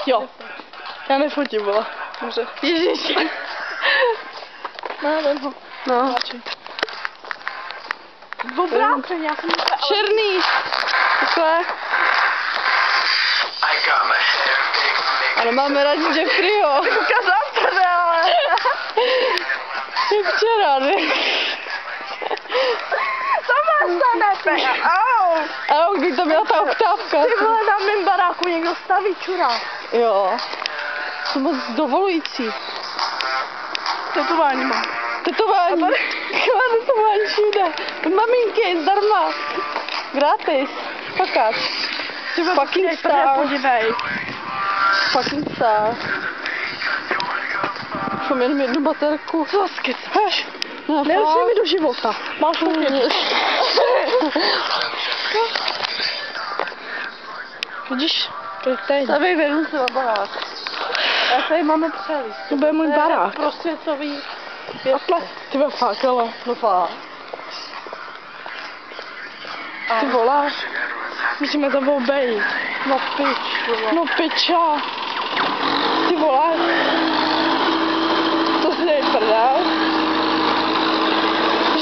Jo. Já nefotím, vole. Dobře. Ježiš. No, vem ho. No. Obráceně, já jsem Černý. Takhle. Ale máme rádi Jeffreyho. Ukázám to, ale. Jak včera, ne? To má stane, au. Ano, když to byla ta oktávka. Ty vole, na mém baráku někdo staví čurák. Jo. To moc dovolující. Tetování má. Tetování. Tetování všude. Od maminky, zdarma. Gratis. Fakat. Fucking star. Podívej. Fucking star. Mám jenom jednu baterku. Co skecáš? No, Neusí mi do života. Máš fotit. Vidíš? To je teď. Tady vedu se na barák. Já tady máme přelist. To bude můj barák. Prosvětový. Takhle. Ty bude fakt, ale. No fakt. Ty voláš. Musíme tam obejít. No pič. No piča. Ty voláš. To si dej prdel.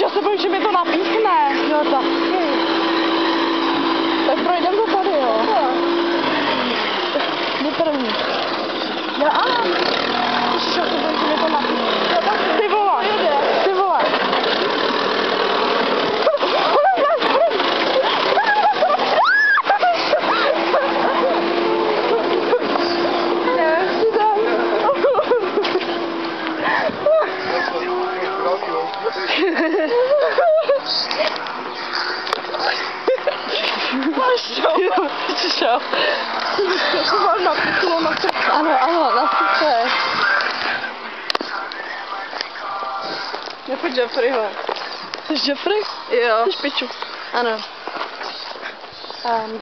Já se bojím, že mi to napíchne. Jo, taky. Tak projdem to tady, jo. Kdy první? Já ano. Ježiš, já se bojím, že mi to napíchne. Ty vole. Ty vole. Šel. Na piču, na srdce. Ano, na srdce. Nepojď Jeffreyho. Jsi Jeffrey? Jo. Jsi piču. Ano.